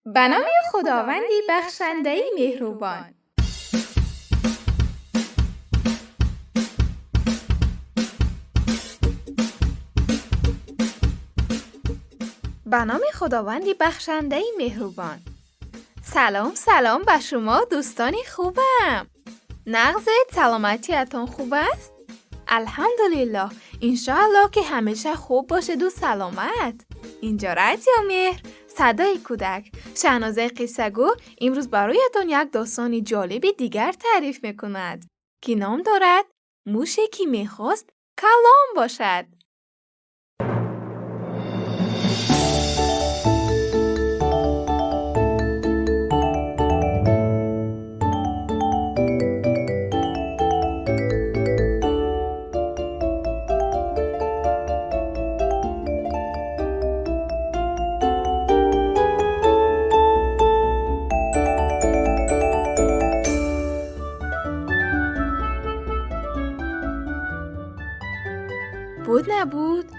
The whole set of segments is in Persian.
به نام خداوندی بخشنده‌ای مهربان. به نام خداوندی بخشنده‌ای مهربان. سلام به شما دوستان خوبم. نغز سلامتیتون خوب است؟ الحمدلله. انشاءالله که همیشه خوب باشد و سلامت. اینجا رادیو مهر، صدای کودک. شهنازه قصه گو امروز برایتان یک داستان جالب دیگر تعریف میکند که نام دارد موشی که میخواست کلام باشد. بود نبود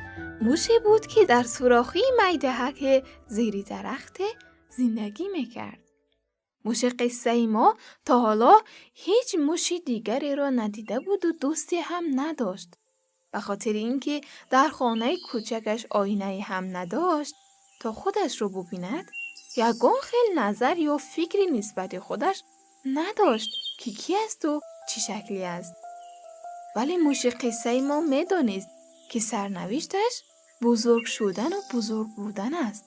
موشی بود که در سوراخی میدهک زیر درخت زندگی میکرد. موش قصه ما تا حالا هیچ موشی دیگری را ندیده بود و دوستی هم نداشت. به خاطر اینکه در خانه کوچکش آینه هم نداشت تا خودش رو ببیند، یگان خیلی نظر یا فکری نسبت خودش نداشت که کی است و چه شکلی است. ولی موش قصه ما میدانست که سرنوشتش بزرگ شدن و بزرگ بودن است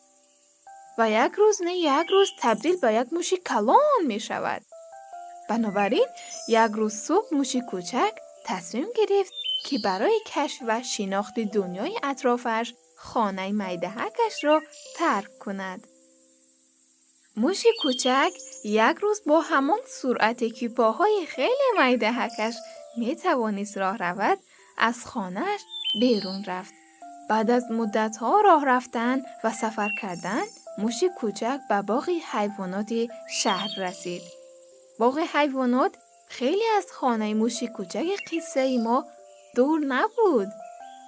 و یک روز نه یک روز تبدیل به یک موش کلان می شود. بنابراین یک روز صبح موش کوچک تصمیم گرفت که برای کشف و شناخت دنیای اطرافش خانه میدهکش را ترک کند. موش کوچک یک روز با همان سرعتی که پاهای خیلی میدهکش می توانست راه رود از خانهش بیرون رفت. بعد از مدت‌ها راه رفتن و سفر کردن، موش کوچک به باغ حیوانات شهر رسید. باغ حیوانات خیلی از خانه موش کوچک قصه ما دور نبود،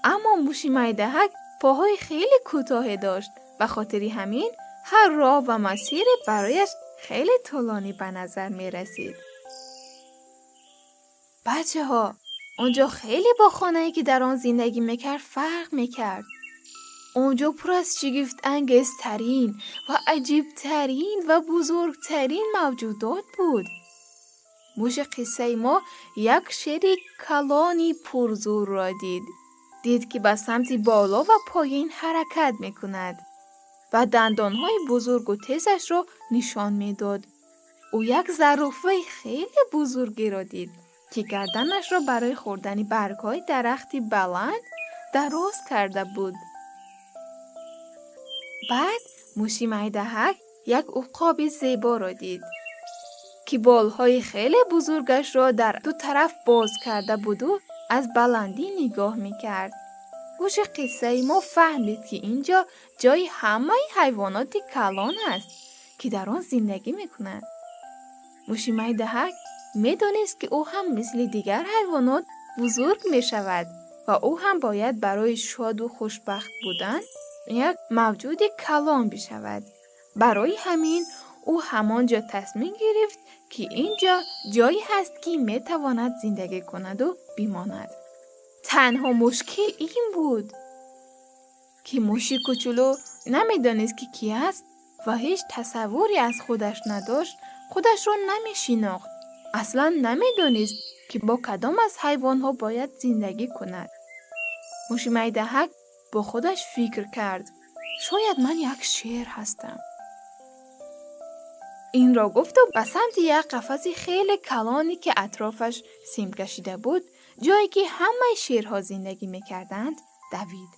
اما موش میدهک پاهای خیلی کوتاه داشت و خاطر همین هر راه و مسیر برایش خیلی طولانی به نظر می رسید. بچه‌ها، اونجا خیلی با خانه‌ای که در آن زندگی میکرد فرق میکرد. اونجا پر از شگفت انگیزترین و عجیبترین و بزرگترین موجودات بود. موش قصه ما یک شیر کلانی پرزور را دید که به سمت بالا و پایین حرکت میکند و دندانهای بزرگ و تیزش را نشان میداد. او یک زرافه خیلی بزرگی را دید که گردنش را برای خوردن برگ‌های درختی بلند دراز کرده بود. بعد موش میدهک یک عقاب زیبا را دید که بالهای خیلی بزرگش را در دو طرف باز کرده بود و از بلندی نگاه میکرد. موش قصه ما فهمید که اینجا جای همه حیوانات کلان است که در آن زندگی میکنند. موش میدهک میدانست که او هم مثل دیگر حیوانات بزرگ می شود و او هم باید برای شاد و خوشبخت بودن یک موجود کلان بشود. برای همین او همانجا تصمیم گرفت که اینجا جایی هست که می تواند زندگی کند و بماند. تنها مشکل این بود که موشی کوچولو نمیدانست که کی است و هیچ تصوری از خودش نداشت. خودش را نمیشناخت. اصلا نمیدانست که با کدام از حیوانها باید زندگی کند. موش میدهک با خودش فکر کرد شاید من یک شیر هستم. این را گفت و به سمت یک قفس خیلی کلانی که اطرافش سیم کشیده بود، جایی که همه شیرها زندگی میکردند، دوید.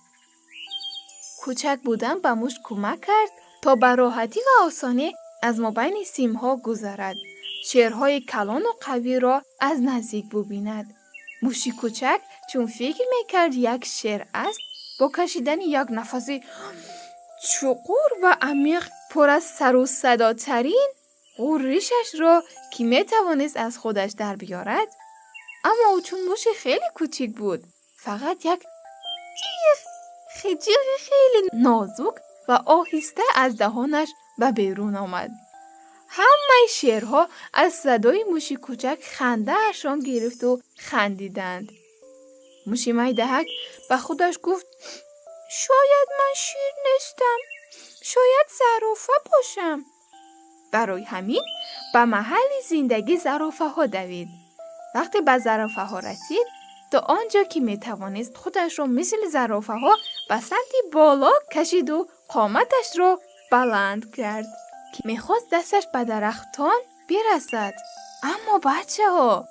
کوچک بودن به موش کمک کرد تا به راحتی و آسانی از مابین سیمها گذرد. شیرهای کلان و قوی را از نزدیک ببیند. موشی کوچک چون فکر میکرد یک شیر است، با کشیدن یک نفس چقور و عمیق پر از سر و صداترین غرشش را که میتوانست از خودش در بیارد، اما او چون موش خیلی کوچک بود فقط یک جیغ خیلی نازک و آهسته از دهانش و بیرون آمد. همه شیرها از صدای موشی کوچک خنده اشان گرفت و خندیدند. موشی میدهک به خودش گفت شاید من شیر نیستم، شاید زرافه باشم. برای همین به محل زندگی زرافه ها دوید. وقتی به زرافه ها رسید تا آنجا که می توانست خودش را مثل زرافه ها به سمت بالا کشید و قامتش را بلند کرد که میخواست دستش به درختان برسد. اما بچه ها،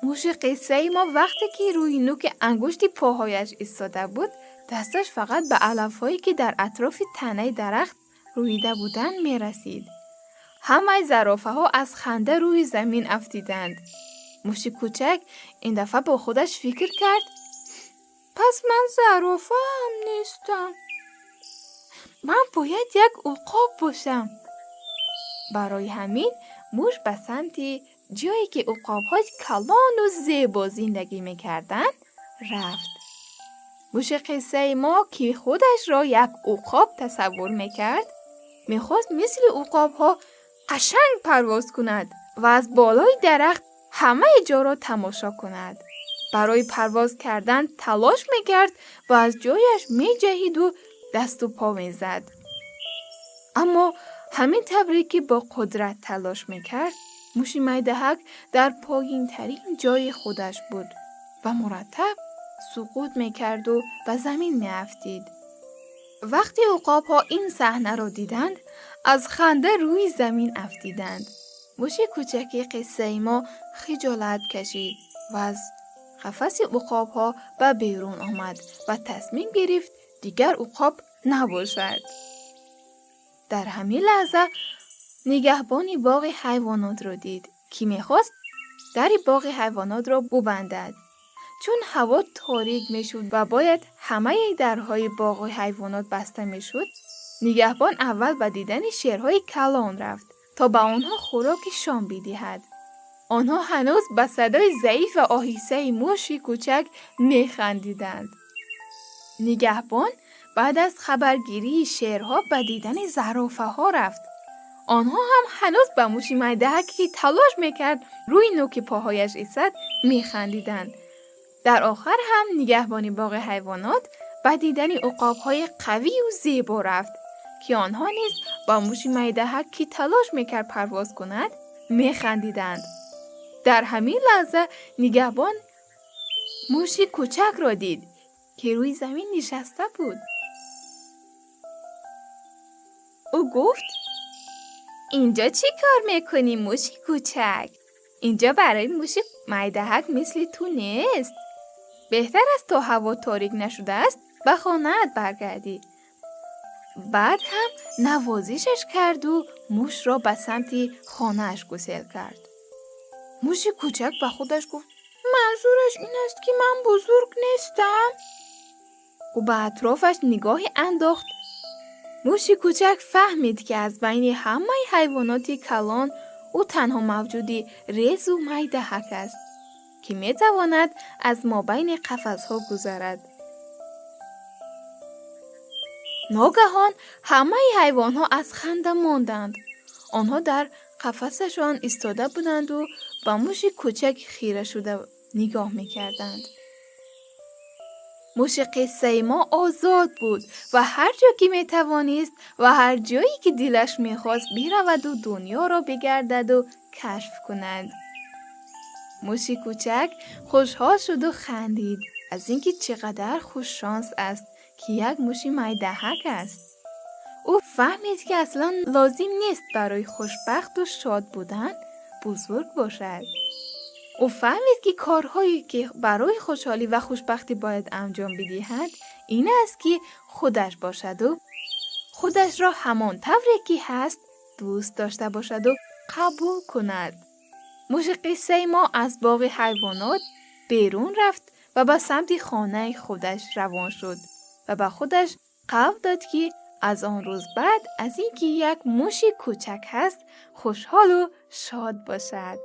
موش قصه ما وقتی که روی نوک انگشت پاهایش ایستاده بود دستش فقط به علفهایی که در اطراف تنه درخت رویده بودند میرسید. همه زرافه ها از خنده روی زمین افتیدند. موش کوچک این دفعه با خودش فکر کرد پس من زرافه هم نیستم. من باید یک عقاب باشم. برای همین موش به سمت جایی که عقاب‌ها کلان و زیبا زندگی می‌کردند رفت. موش قصه ما که خودش را یک عقاب تصور می‌کرد می‌خواست مثل عقاب‌ها قشنگ پرواز کند و از بالای درخت همه جا را تماشا کند. برای پرواز کردن تلاش می‌کرد و از جایش می‌جهید و دست و پا می‌زد. اما همین طوری که با قدرت تلاش می‌کرد موشی میدهک در پایین ترین جای خودش بود و مرتب سقوط می‌کرد و به زمین می‌افتید. وقتی عقاب‌ها این صحنه را دیدند از خنده روی زمین افتیدند. موش کوچکی قصه ما خجالت کشید و از قفس عقاب‌ها به بیرون آمد و تصمیم گرفت دیگر عقاب نباشد. در همین لحظه نگهبان باغ حیوانات را دید که می‌خواست در باغ حیوانات را ببندد. چون هوا تاریک می‌شد و باید همه درهای باغ حیوانات بسته می‌شد، نگهبان اول به دیدن شیرهای کلان رفت تا به آنها خوراک شام بدهد. آنها هنوز به صدای ضعیف و آهسته موش کوچک می‌خندیدند. نگهبان بعد از خبرگیری شیرها به دیدن زرافه ها رفت. آنها هم هنوز به موش میدهک که تلاش میکرد روی نوک پاهایش ایستد میخندیدند. در آخر هم نگهبان باغ حیوانات به دیدن عقاب‌های قوی و زیبا رفت که آنها نیز با موش میدهک که تلاش میکرد پرواز کند میخندیدند. در همین لحظه نگهبان موش کوچک را دید که روی زمین نشسته بود. او گفت اینجا چی کار میکنی موش کوچک؟ اینجا برای موش میدهک مثل تو نیست. بهتر است تا هوا تاریک نشده است به خانه‌ات برگردی. بعد هم نوازشش کرد و موش را به سمت خانه‌اش گسیل کرد. موش کوچک به خودش گفت منظورش این است که من بزرگ نیستم؟ او به اطرافش نگاهی انداخت. موش کوچک فهمید که از بین همه حیوانات کلان او تنها موجودی ریز و میدهک است که میتواند از مابین قفس‌ها گذرد. ناگهان همه حیوانات از خنده ماندند. آنها در قفسشان ایستاده بودند و به موش کوچک خیره شده نگاه میکردند. موش قصه ما آزاد بود و هر جا که میتوانست و هر جایی که دلش میخواست برود و دنیا را بگردد و کشف کند. موش کوچک خوشحال شد و خندید از اینکه چقدر خوش شانس است که یک موش میدهک است. او فهمید که اصلا لازم نیست برای خوشبخت و شاد بودن بزرگ باشد. او فهمید که کارهایی که برای خوشحالی و خوشبختی باید انجام بدهد این است که خودش باشد و خودش را همان طوری که هست دوست داشته باشد و قبول کند. موش قصه ما از باغ حیوانات بیرون رفت و به سمت خانه خودش روان شد و به خودش قول داد که از آن روز بعد از اینکه یک موش کوچک هست خوشحال و شاد باشد.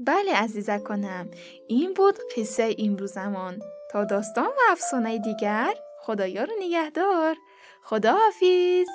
بله عزیزکانم، این بود قصه امروزمان. تا داستان و افسانه دیگر، خدایا رو نگهدار. خداحافظ.